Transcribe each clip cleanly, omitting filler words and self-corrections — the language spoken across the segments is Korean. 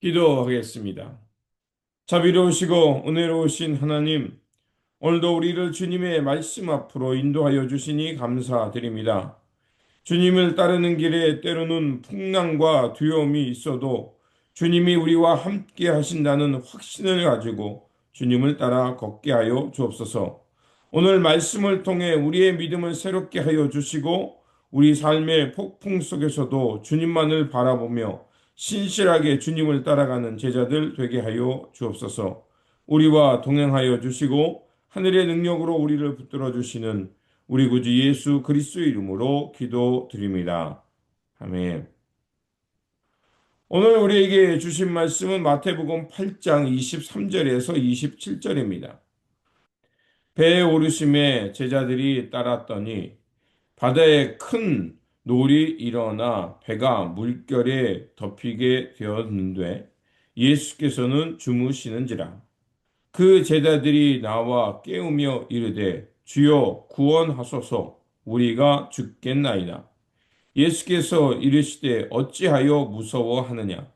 기도하겠습니다. 자비로우시고 은혜로우신 하나님, 오늘도 우리를 주님의 말씀 앞으로 인도하여 주시니 감사드립니다. 주님을 따르는 길에 때로는 풍랑과 두려움이 있어도 주님이 우리와 함께 하신다는 확신을 가지고 주님을 따라 걷게 하여 주옵소서. 오늘 말씀을 통해 우리의 믿음을 새롭게 하여 주시고 우리 삶의 폭풍 속에서도 주님만을 바라보며 신실하게 주님을 따라가는 제자들 되게 하여 주옵소서. 우리와 동행하여 주시고 하늘의 능력으로 우리를 붙들어 주시는 우리 구주 예수 그리스도의 이름으로 기도드립니다. 아멘. 오늘 우리에게 주신 말씀은 마태복음 8장 23절에서 27절입니다. 배에 오르심에 제자들이 따랐더니 바다에 큰 놀이 일어나 배가 물결에 덮이게 되었는데 예수께서는 주무시는지라. 그 제자들이 나와 깨우며 이르되 주여 구원하소서 우리가 죽겠나이다. 예수께서 이르시되 어찌하여 무서워하느냐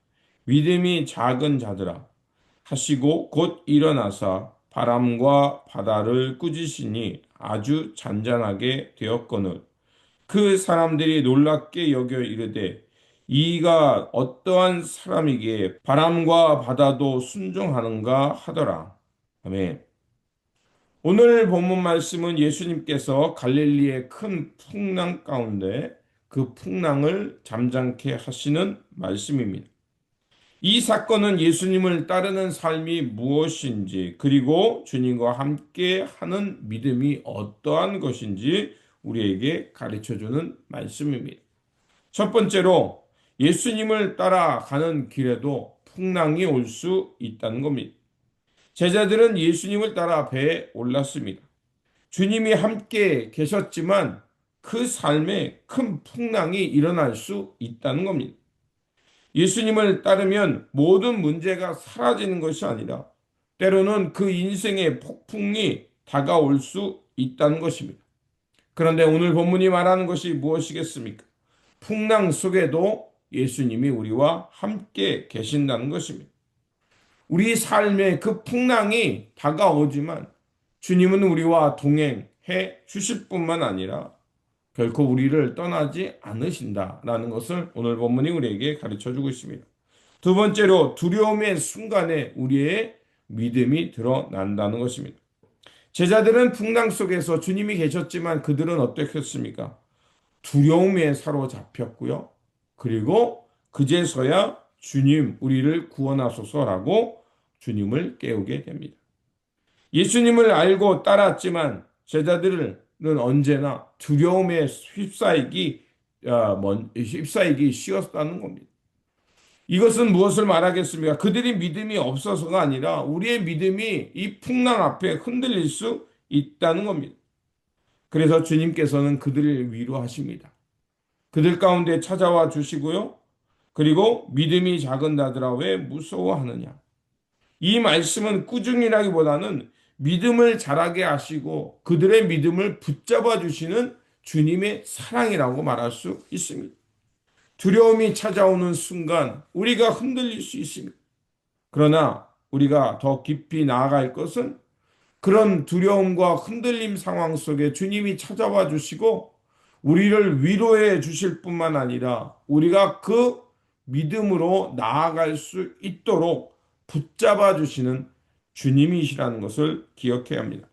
믿음이 작은 자들아 하시고 곧 일어나사 바람과 바다를 꾸짖으시니 아주 잔잔하게 되었거늘 그 사람들이 놀랍게 여겨 이르되 이가 어떠한 사람이기에 바람과 바다도 순종하는가 하더라. 아멘. 오늘 본문 말씀은 예수님께서 갈릴리의 큰 풍랑 가운데 그 풍랑을 잠잠케 하시는 말씀입니다. 이 사건은 예수님을 따르는 삶이 무엇인지 그리고 주님과 함께 하는 믿음이 어떠한 것인지 우리에게 가르쳐 주는 말씀입니다. 첫 번째로 예수님을 따라가는 길에도 풍랑이 올 수 있다는 겁니다. 제자들은 예수님을 따라 배에 올랐습니다. 주님이 함께 계셨지만 그 삶에 큰 풍랑이 일어날 수 있다는 겁니다. 예수님을 따르면 모든 문제가 사라지는 것이 아니라 때로는 그 인생의 폭풍이 다가올 수 있다는 것입니다. 그런데 오늘 본문이 말하는 것이 무엇이겠습니까? 풍랑 속에도 예수님이 우리와 함께 계신다는 것입니다. 우리 삶에 그 풍랑이 다가오지만 주님은 우리와 동행해 주실 뿐만 아니라 결코 우리를 떠나지 않으신다라는 것을 오늘 본문이 우리에게 가르쳐 주고 있습니다. 두 번째로 두려움의 순간에 우리의 믿음이 드러난다는 것입니다. 제자들은 풍랑 속에서 주님이 계셨지만 그들은 어떻겠습니까? 두려움에 사로잡혔고요. 그리고 그제서야 주님 우리를 구원하소서라고 주님을 깨우게 됩니다. 예수님을 알고 따랐지만 제자들은 언제나 두려움에 휩싸이기 쉬웠다는 겁니다. 이것은 무엇을 말하겠습니까? 그들이 믿음이 없어서가 아니라 우리의 믿음이 이 풍랑 앞에 흔들릴 수 있다는 겁니다. 그래서 주님께서는 그들을 위로하십니다. 그들 가운데 찾아와 주시고요. 그리고 믿음이 작은 자들아 왜 무서워하느냐? 이 말씀은 꾸중이라기보다는 믿음을 자라게 하시고 그들의 믿음을 붙잡아 주시는 주님의 사랑이라고 말할 수 있습니다. 두려움이 찾아오는 순간 우리가 흔들릴 수 있습니다. 그러나 우리가 더 깊이 나아갈 것은 그런 두려움과 흔들림 상황 속에 주님이 찾아와 주시고 우리를 위로해 주실 뿐만 아니라 우리가 그 믿음으로 나아갈 수 있도록 붙잡아 주시는 주님이시라는 것을 기억해야 합니다.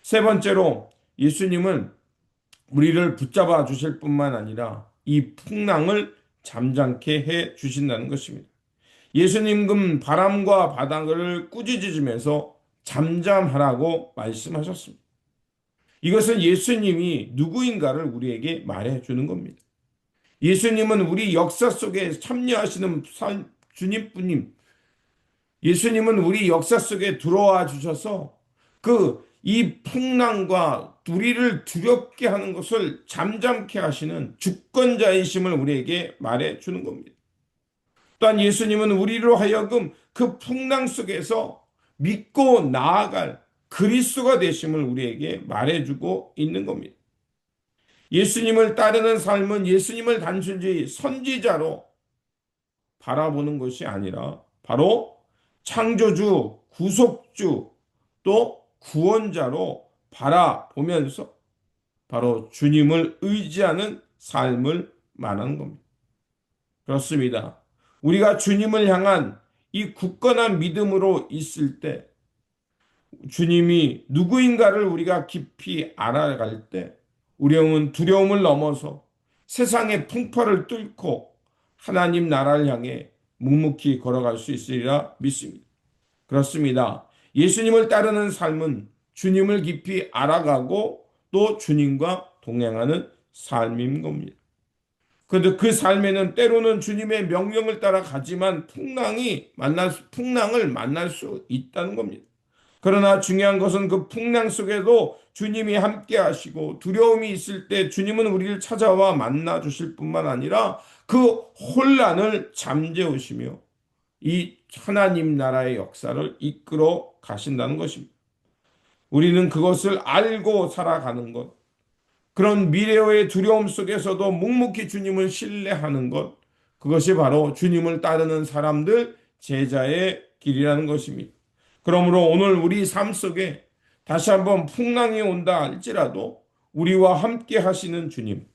세 번째로 예수님은 우리를 붙잡아 주실 뿐만 아니라 이 풍랑을 잠잠케 해 주신다는 것입니다. 예수님은 바람과 바다를 꾸짖으시면서 잠잠하라고 말씀하셨습니다. 이것은 예수님이 누구인가를 우리에게 말해 주는 겁니다. 예수님은 우리 역사 속에 참여하시는 주님뿐임. 예수님은 우리 역사 속에 들어와 주셔서 이 풍랑과 우리를 두렵게 하는 것을 잠잠케 하시는 주권자이심을 우리에게 말해 주는 겁니다. 또한 예수님은 우리로 하여금 그 풍랑 속에서 믿고 나아갈 그리스도가 되심을 우리에게 말해주고 있는 겁니다. 예수님을 따르는 삶은 예수님을 단순히 선지자로 바라보는 것이 아니라 바로 창조주, 구속주, 또 구원자로 바라보면서 바로 주님을 의지하는 삶을 말하는 겁니다. 그렇습니다. 우리가 주님을 향한 이 굳건한 믿음으로 있을 때 주님이 누구인가를 우리가 깊이 알아갈 때 우리 영은 두려움을 넘어서 세상의 풍파를 뚫고 하나님 나라를 향해 묵묵히 걸어갈 수 있으리라 믿습니다. 그렇습니다. 예수님을 따르는 삶은 주님을 깊이 알아가고 또 주님과 동행하는 삶인 겁니다. 그런데 그 삶에는 때로는 주님의 명령을 따라 가지만 풍랑을 만날 수 있다는 겁니다. 그러나 중요한 것은 그 풍랑 속에도 주님이 함께 하시고 두려움이 있을 때 주님은 우리를 찾아와 만나 주실 뿐만 아니라 그 혼란을 잠재우시며 이 하나님 나라의 역사를 이끌어 가신다는 것입니다. 우리는 그것을 알고 살아가는 것, 그런 미래의 두려움 속에서도 묵묵히 주님을 신뢰하는 것, 그것이 바로 주님을 따르는 사람들, 제자의 길이라는 것입니다. 그러므로 오늘 우리 삶 속에 다시 한번 풍랑이 온다 할지라도 우리와 함께 하시는 주님,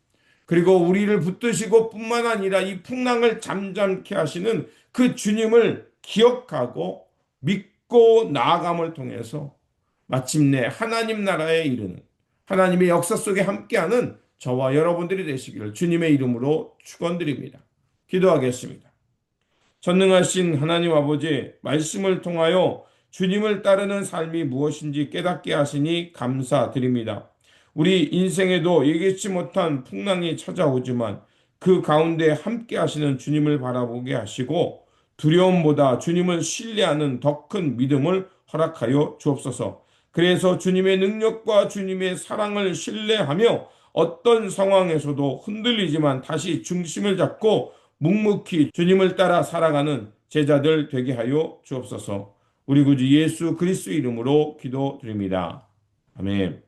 그리고 우리를 붙드시고 뿐만 아니라 이 풍랑을 잠잠케 하시는 그 주님을 기억하고 믿고 나아감을 통해서 마침내 하나님 나라에 이르는 하나님의 역사 속에 함께하는 저와 여러분들이 되시기를 주님의 이름으로 축원드립니다. 기도하겠습니다. 전능하신 하나님 아버지 말씀을 통하여 주님을 따르는 삶이 무엇인지 깨닫게 하시니 감사드립니다. 우리 인생에도 예기치 못한 풍랑이 찾아오지만 그 가운데 함께 하시는 주님을 바라보게 하시고 두려움보다 주님을 신뢰하는 더 큰 믿음을 허락하여 주옵소서. 그래서 주님의 능력과 주님의 사랑을 신뢰하며 어떤 상황에서도 흔들리지만 다시 중심을 잡고 묵묵히 주님을 따라 살아가는 제자들 되게 하여 주옵소서. 우리 구주 예수 그리스도 이름으로 기도드립니다. 아멘.